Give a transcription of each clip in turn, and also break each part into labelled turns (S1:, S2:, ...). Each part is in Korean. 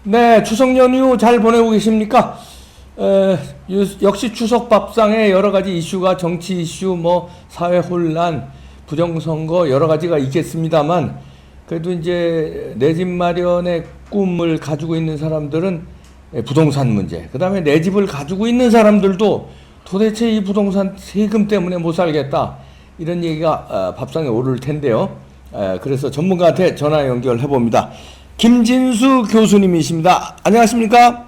S1: 네, 추석 연휴 잘 보내고 계십니까? 역시 추석 밥상에 여러 가지 이슈가 정치 이슈, 뭐 사회 혼란, 부정선거 여러 가지가 있겠습니다만 그래도 이제 내 집 마련의 꿈을 가지고 있는 사람들은 부동산 문제, 그 다음에 내 집을 가지고 있는 사람들도 도대체 이 부동산 세금 때문에 못 살겠다 이런 얘기가 밥상에 오를 텐데요. 그래서 전문가한테 전화 연결해 봅니다. 김진수 교수님이십니다. 안녕하십니까?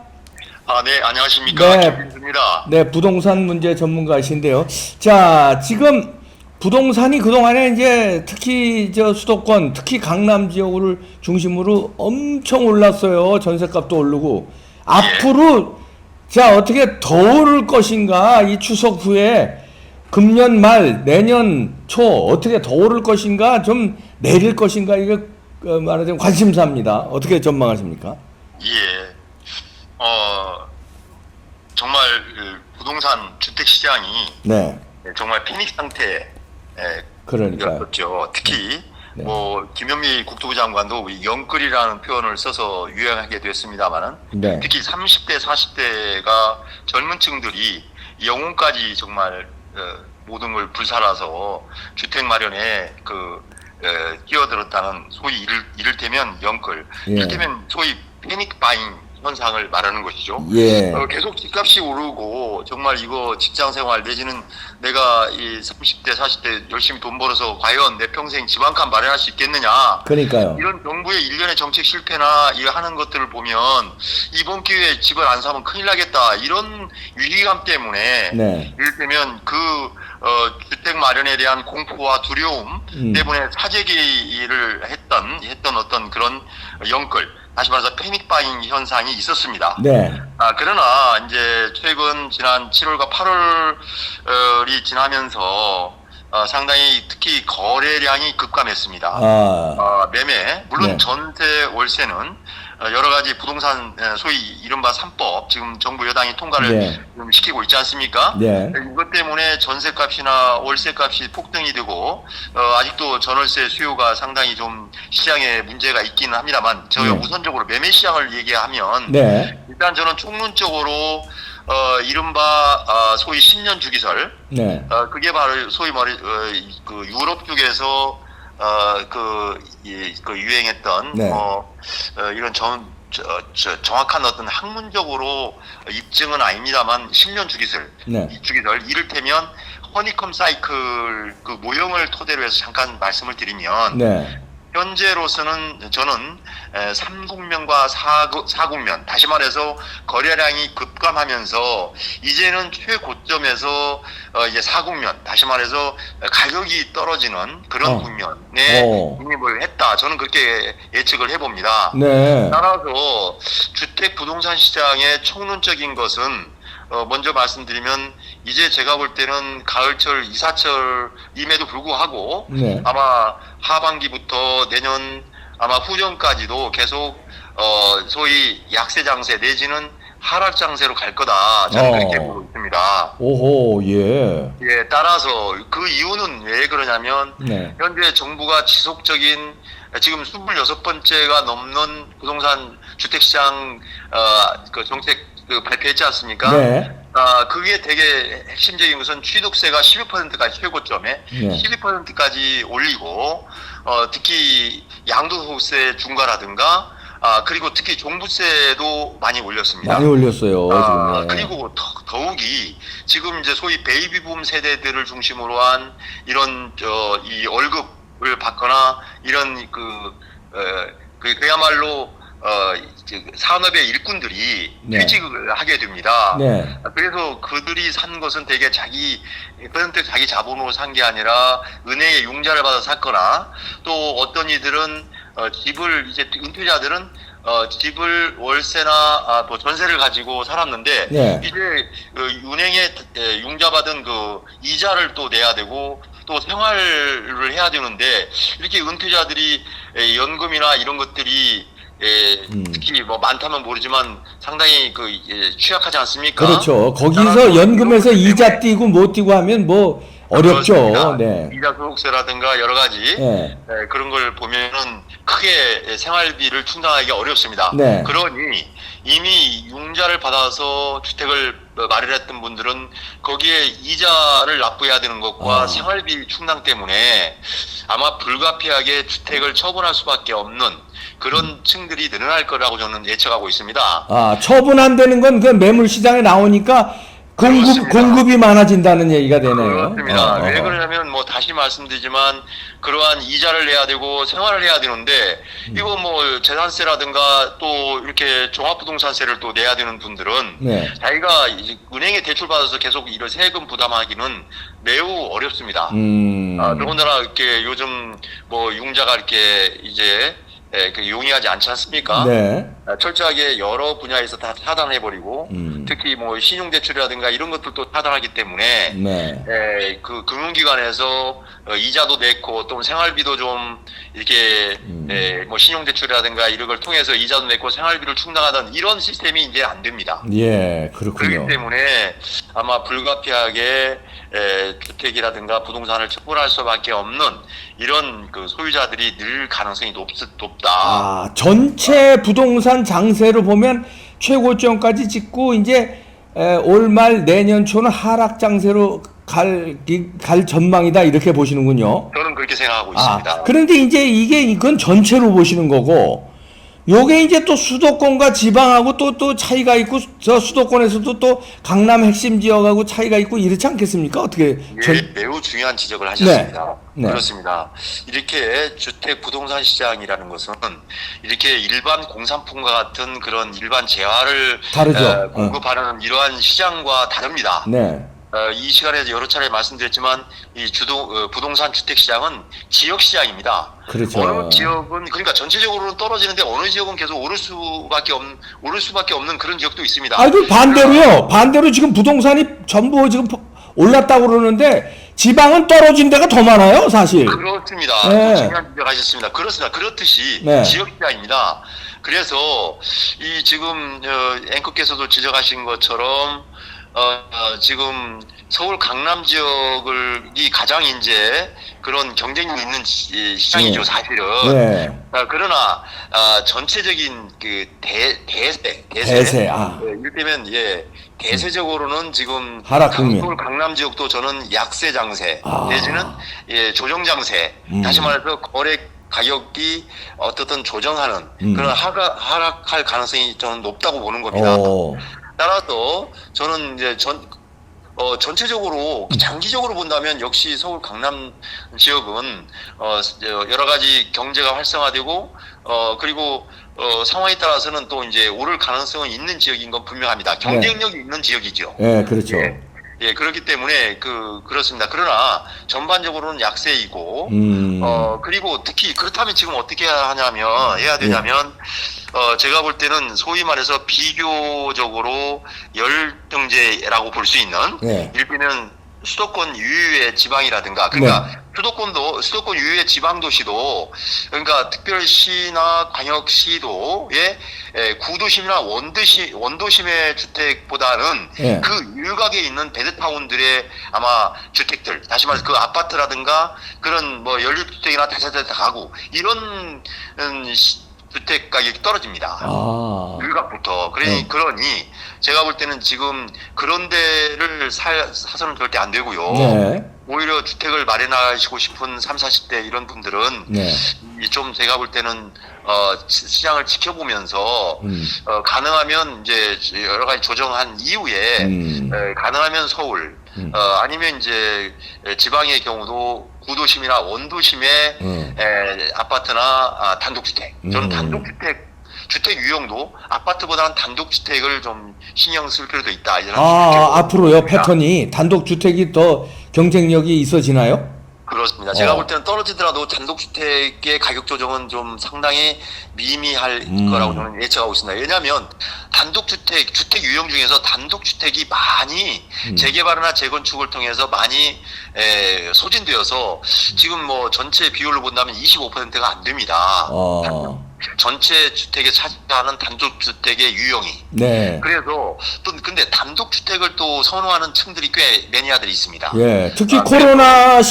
S2: 네, 안녕하십니까.
S1: 네.
S2: 김민수입니다.
S1: 네, 부동산 문제 전문가이신데요. 자, 지금 부동산이 그동안에 이제 특히 저 수도권, 특히 강남 지역을 중심으로 엄청 올랐어요. 전셋값도 오르고. 앞으로 자, 어떻게 더 오를 것인가? 이 추석 후에 금년 말, 내년 초 어떻게 더 오를 것인가? 좀 내릴 것인가? 이게 말하자면 관심사입니다. 어떻게 전망하십니까?
S2: 예. 정말 부동산 주택 시장이
S1: 네.
S2: 정말 패닉 상태에
S1: 그러니까요.
S2: 였죠. 특히
S1: 네.
S2: 김현미 국토부 장관도 영끌이라는 표현을 써서 유행하게 됐습니다만은
S1: 네.
S2: 특히 30대, 40대가 젊은 층들이 영혼까지 정말 모든 걸 불살아서 주택 마련에 끼어들었다는 소위 이를테면 영끌,
S1: 예.
S2: 이를테면 소위 패닉 바잉 현상을 말하는 것이죠.
S1: 예.
S2: 계속 집값이 오르고 정말 이거 직장 생활 내지는 내가 이 30대, 40대 열심히 돈 벌어서 과연 내 평생 집 한 칸 마련할 수 있겠느냐.
S1: 그러니까요.
S2: 이런 정부의 일련의 정책 실패나 이 하는 것들을 보면 이번 기회에 집을 안 사면 큰일 나겠다. 이런 위기감 때문에
S1: 네.
S2: 이를테면 주택 마련에 대한 공포와 두려움 때문에 사재기를 했던 어떤 그런 영끌, 다시 말해서 패닉 바잉 현상이 있었습니다.
S1: 네.
S2: 그러나 이제 최근 지난 7월과 8월이 지나면서 상당히 특히 거래량이 급감했습니다. 매매, 물론
S1: 네.
S2: 전세, 월세는 여러 가지 부동산 소위 이른바 3법 지금 정부 여당이 통과를
S1: 네.
S2: 지금 시키고 있지 않습니까?
S1: 네.
S2: 이것 때문에 전세값이나 월세값이 폭등이 되고 아직도 전월세 수요가 상당히 좀 시장에 문제가 있기는 합니다만 저희가
S1: 네.
S2: 우선적으로 매매 시장을 얘기하면
S1: 네.
S2: 일단 저는 총론적으로 이른바 소위 10년 주기설
S1: 네.
S2: 그게 바로 소위 말해 유럽 쪽에서 유행했던
S1: 네.
S2: 이런 정확한 어떤 학문적으로 입증은 아닙니다만 10년 주기설,
S1: 네.
S2: 주기설 이를테면 허니컴 사이클 그 모형을 토대로 해서 잠깐 말씀을 드리면
S1: 네.
S2: 현재로서는 저는 3국면과 4국면, 다시 말해서 거래량이 급감하면서 이제는 최고점에서 이제 4국면, 다시 말해서 가격이 떨어지는 그런 국면에 진입을 했다. 저는 그렇게 예측을 해봅니다.
S1: 네.
S2: 따라서 주택 부동산 시장의 총론적인 것은 먼저 말씀드리면 이제 제가 볼 때는 가을철 이사철임에도 불구하고
S1: 네.
S2: 아마 하반기부터 내년 아마 후년까지도 계속 소위 약세 장세 내지는 하락 장세로 갈 거다. 저는 그렇게 보고 있습니다.
S1: 오호, 예.
S2: 예, 따라서 그 이유는 왜 그러냐면
S1: 네.
S2: 현재 정부가 지속적인 지금 26번째가 넘는 부동산 주택시장 정책 발표했지 않습니까?
S1: 네.
S2: 그게 되게 핵심적인 것은 취득세가 12%까지 최고점에
S1: 네.
S2: 12%까지 올리고 특히 양도소득세 중과라든가 그리고 특히 종부세도 많이 올렸습니다.
S1: 많이 올렸어요, 지금. 네.
S2: 그리고 더욱이 지금 이제 소위 베이비붐 세대들을 중심으로 한 이런 이 월급을 받거나 이런 그야말로 산업의 일꾼들이
S1: 네.
S2: 퇴직을 하게 됩니다.
S1: 네.
S2: 그래서 그들이 산 것은 되게 자기 자본으로 산 게 아니라 은행의 융자를 받아 샀거나 또 어떤 이들은 집을 이제 은퇴자들은 집을 월세나 뭐 전세를 가지고 살았는데
S1: 네.
S2: 이제 은행에 융자받은 그 이자를 또 내야 되고 또 생활을 해야 되는데 이렇게 은퇴자들이 연금이나 이런 것들이 특히 뭐 많다면 모르지만 상당히 취약하지 않습니까?
S1: 그렇죠. 거기서 연금에서 이자 띄고 못 띄고 하면 뭐 어렵죠.
S2: 그렇습니다.
S1: 네.
S2: 이자 소득세라든가 여러 가지
S1: 네.
S2: 그런 걸 보면은 크게 생활비를 충당하기가 어렵습니다.
S1: 네.
S2: 그러니 이미 융자를 받아서 주택을 마련했던 분들은 거기에 이자를 납부해야 되는 것과
S1: 아.
S2: 생활비 충당 때문에 아마 불가피하게 주택을 처분할 수밖에 없는 그런 층들이 늘어날 거라고 저는 예측하고 있습니다.
S1: 아, 처분 안 되는 건 그 매물 시장에 나오니까
S2: 그렇습니다.
S1: 공급이 많아진다는 얘기가 되네요.
S2: 그렇습니다. 왜 그러냐면 뭐 다시 말씀드리지만 그러한 이자를 내야 되고 생활을 해야 되는데 이거 뭐 재산세라든가 또 이렇게 종합부동산세를 또 내야 되는 분들은
S1: 네.
S2: 자기가 이제 은행에 대출 받아서 계속 이런 세금 부담하기는 매우 어렵습니다. 더군다나 이렇게 요즘 뭐 융자가 이렇게 이제 그 용이하지 않지 않습니까?
S1: 네.
S2: 철저하게 여러 분야에서 다 차단해버리고 특히 뭐 신용대출이라든가 이런 것들도 차단하기 때문에
S1: 네.
S2: 그 금융기관에서 이자도 내고 또 생활비도 좀 이렇게 뭐 신용대출이라든가 이런 걸 통해서 이자도 내고 생활비를 충당하던 이런 시스템이 이제 안 됩니다.
S1: 예, 그렇군요.
S2: 그렇기 때문에 아마 불가피하게 주택이라든가 부동산을 처분할 수밖에 없는 이런 그 소유자들이 늘 가능성이 높다.
S1: 아, 전체 부동산 장세로 보면 최고점까지 찍고 이제 올 말 내년 초는 하락 장세로 갈 전망이다 이렇게 보시는군요.
S2: 저는 그렇게 생각하고 있습니다.
S1: 그런데 이제 이건 전체로 보시는 거고, 요게 이제 또 수도권과 지방하고 또 차이가 있고, 저 수도권에서도 또 강남 핵심 지역하고 차이가 있고 이렇지 않겠습니까? 어떻게?
S2: 매우 중요한 지적을 하셨습니다.
S1: 네.
S2: 그렇습니다. 이렇게 주택 부동산 시장이라는 것은 이렇게 일반 공산품과 같은 그런 일반 재화를
S1: 다르죠.
S2: 공급하는 이러한 시장과 다릅니다.
S1: 네.
S2: 이 시간에 여러 차례 말씀드렸지만 이 부동산 주택 시장은 지역 시장입니다.
S1: 그렇죠.
S2: 어느 지역은 그러니까 전체적으로는 떨어지는데 어느 지역은 계속 오를 수밖에 없는 그런 지역도 있습니다.
S1: 그 반대로요. 반대로 지금 부동산이 전부 지금 올랐다고 그러는데 지방은 떨어진 데가 더 많아요, 사실.
S2: 그렇습니다.
S1: 네.
S2: 중요한 지적하셨습니다. 그렇습니다. 그렇듯이
S1: 네.
S2: 지역 시장입니다. 그래서 이 지금 앵커께서도 지적하신 것처럼 지금 서울 강남 지역이 가장 이제 그런 경쟁력 있는 시장이죠,
S1: 네.
S2: 사실은.
S1: 네.
S2: 그러나 전체적인 그 대세. 이를테면 대세적으로는 지금
S1: 하락 국면.
S2: 서울 강남 지역도 저는 약세 장세, 내지는 조정 장세. 다시 말해서 거래 가격이 어떻든 조정하는 그런 하락할 가능성이 저는 높다고 보는 겁니다. 따라서 저는 이제 전체적으로 장기적으로 본다면 역시 서울 강남 지역은 여러 가지 경제가 활성화되고 그리고 상황에 따라서는 또 이제 오를 가능성은 있는 지역인 건 분명합니다. 경쟁력이 있는 지역이죠.
S1: 네, 그렇죠.
S2: 예, 그렇기 때문에 그렇습니다. 그러나 전반적으로는 약세이고 그리고 특히 그렇다면 지금 어떻게 해야 되냐면 제가 볼 때는 소위 말해서 비교적으로 열등제라고 볼 수 있는 일비는 수도권 유유의 지방이라든가 그러니까 수도권 유유의 지방 도시도 그러니까 특별시나 광역시도의 구도심이나 원도심의 주택보다는 그 유곽에 있는 베드타운들의 아마 주택들 다시 말해서 그 아파트라든가 그런 뭐 연립주택이나 다세대 가구 이런 주택 가격이 떨어집니다. 유곽부터. 그러니 제가 볼 때는 지금 그런 데를 사서는 절대 안 되고요. 오히려 주택을 마련하시고 싶은 30, 40대 이런 분들은 좀 제가 볼 때는 시장을 지켜보면서 가능하면 이제 여러 가지 조정한 이후에 가능하면 서울 아니면 이제 지방의 경우도 구도심이나 원도심의 아파트나 단독주택. 저는 주택 유형도 아파트보다는 단독주택을 좀 신경 쓸 필요도 있다.
S1: 앞으로요 패턴이 단독주택이 더 경쟁력이 있어지나요?
S2: 그렇습니다. 제가 볼 때는 떨어지더라도 단독주택의 가격 조정은 좀 상당히 미미할 거라고 저는 예측하고 있습니다. 왜냐하면 주택 유형 중에서 단독주택이 많이 재개발이나 재건축을 통해서 많이 소진되어서 지금 뭐 전체 비율로 본다면 25%가 안 됩니다. 전체 주택에 차지하는 단독주택의 유형이.
S1: 네.
S2: 그래서 또 근데 단독주택을 또 선호하는 층들이 꽤 매니아들이 있습니다.
S1: 예. 특히 코로나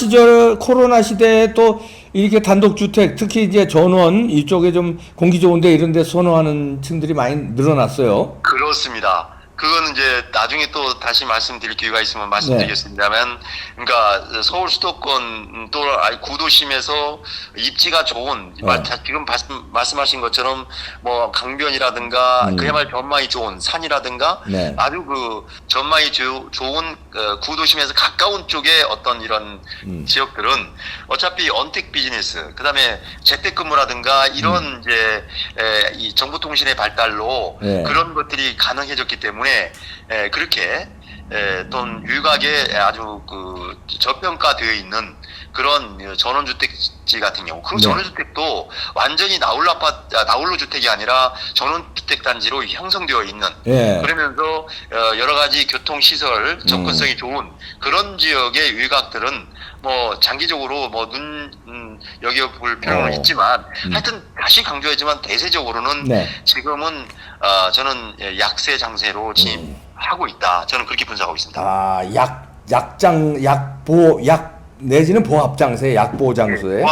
S1: 시대에 또 이렇게 단독주택, 특히 이제 전원 이쪽에 좀 공기 좋은데 이런 데 선호하는 층들이 많이 늘어났어요.
S2: 그렇습니다. 그거는 이제 나중에 또 다시 말씀드릴 기회가 있으면 말씀드리겠습니다만, 그러니까 서울 수도권 또 구도심에서 입지가 좋은, 지금 말씀하신 것처럼 뭐 강변이라든가 그야말로 전망이 좋은 산이라든가
S1: 네.
S2: 아주 그 전망이 좋은 구도심에서 가까운 쪽에 어떤 이런 지역들은 어차피 언택 비즈니스, 그다음에 재택근무라든가 이런 이제 이 정보통신의 발달로
S1: 네.
S2: 그런 것들이 가능해졌기 때문에 그렇게 돈 유각에 아주 그 저평가되어 있는 그런 전원주택지 같은 경우, 그
S1: 네.
S2: 전원주택도 완전히 나홀로 주택이 아니라 전원주택 단지로 형성되어 있는,
S1: 예.
S2: 그러면서 여러 가지 교통시설 접근성이 좋은 그런 지역의 일각들은 뭐 장기적으로 뭐 여겨볼 필요는 있지만 하여튼 다시 강조하지만 대세적으로는
S1: 네.
S2: 지금은 저는 약세 장세로 진입하고 있다. 저는 그렇게 분석하고 있습니다.
S1: 아, 약 내지는 보합 장세, 약보 장소에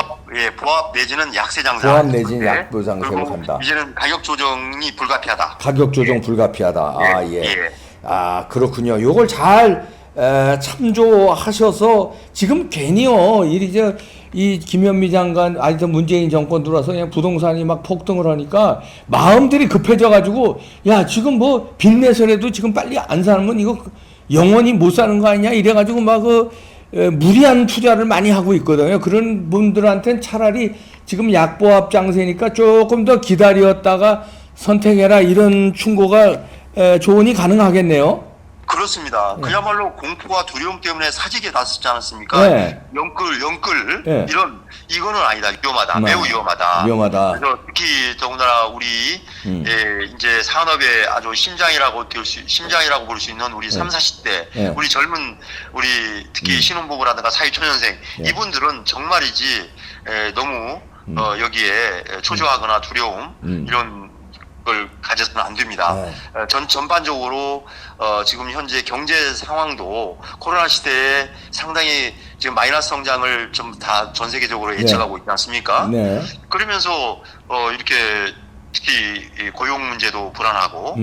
S2: 보합 내지는 약세 장세.
S1: 보합 내지는 약보 장세로 간다.
S2: 이제는 가격 조정이 불가피하다.
S1: 가격 조정 불가피하다. 아, 예.
S2: 예.
S1: 아, 그렇군요. 요걸 잘 참조하셔서 지금 괜히요. 이 김현미 장관, 저 문재인 정권 들어와서 그냥 부동산이 막 폭등을 하니까 마음들이 급해져가지고, 야, 지금 뭐 빚내서라도 지금 빨리 안 사면 이거 영원히 못 사는 거 아니냐? 이래가지고 막 무리한 투자를 많이 하고 있거든요. 그런 분들한테는 차라리 지금 약보합 장세니까 조금 더 기다렸다가 선택해라, 이런 충고가 조언이 가능하겠네요.
S2: 그렇습니다. 그야말로 공포와 두려움 때문에 사직에 나섰지 않았습니까?
S1: 네.
S2: 영끌
S1: 네.
S2: 이거는 아니다. 위험하다. 매우 위험하다.
S1: 위험하다.
S2: 그래서 특히 더군다나 우리 이제 산업의 아주 심장이라고 볼 수 있는 우리 3, 40대 우리 젊은 우리 특히 신혼부부라든가 사회초년생 이분들은 정말이지 너무 여기에 초조하거나 두려움 이런 걸 가져서는 안 됩니다. 전반적으로 지금 현재 경제 상황도 코로나 시대에 상당히 지금 마이너스 성장을 좀 다 전 세계적으로 예측하고 있지 않습니까?
S1: 네.
S2: 그러면서 이렇게 특히 이 고용 문제도 불안하고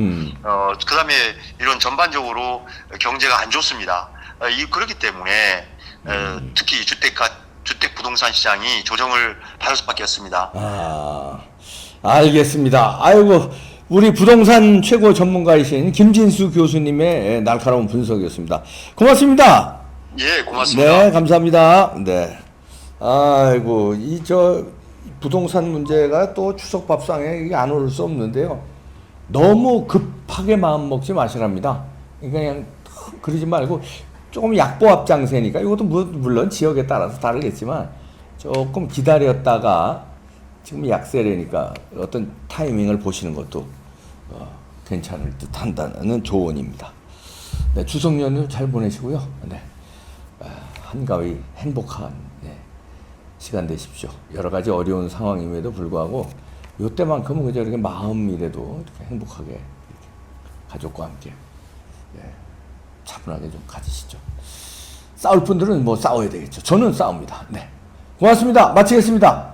S2: 그다음에 이런 전반적으로 경제가 안 좋습니다. 그렇기 때문에 특히 주택 부동산 시장이 조정을 받을 수밖에 없습니다.
S1: 아, 알겠습니다. 아이고, 우리 부동산 최고 전문가이신 김진수 교수님의 날카로운 분석이었습니다. 고맙습니다.
S2: 예, 고맙습니다.
S1: 네, 감사합니다. 네. 아이고, 부동산 문제가 또 추석 밥상에 안 오를 수 없는데요. 너무 급하게 마음 먹지 마시랍니다. 그냥 그러지 말고 조금 약보합 장세니까 이것도 물론 지역에 따라서 다르겠지만 조금 기다렸다가 지금 약세라니까 어떤 타이밍을 보시는 것도 괜찮을 듯 한다는 조언입니다. 네, 추석 연휴 잘 보내시고요. 네, 한가위 행복한 시간 되십시오. 여러 가지 어려운 상황임에도 불구하고 이때만큼은 그저 이렇게 마음이라도 이렇게 행복하게 이렇게 가족과 함께 차분하게 좀 가지시죠. 싸울 분들은 뭐 싸워야 되겠죠. 저는 싸웁니다. 네, 고맙습니다. 마치겠습니다.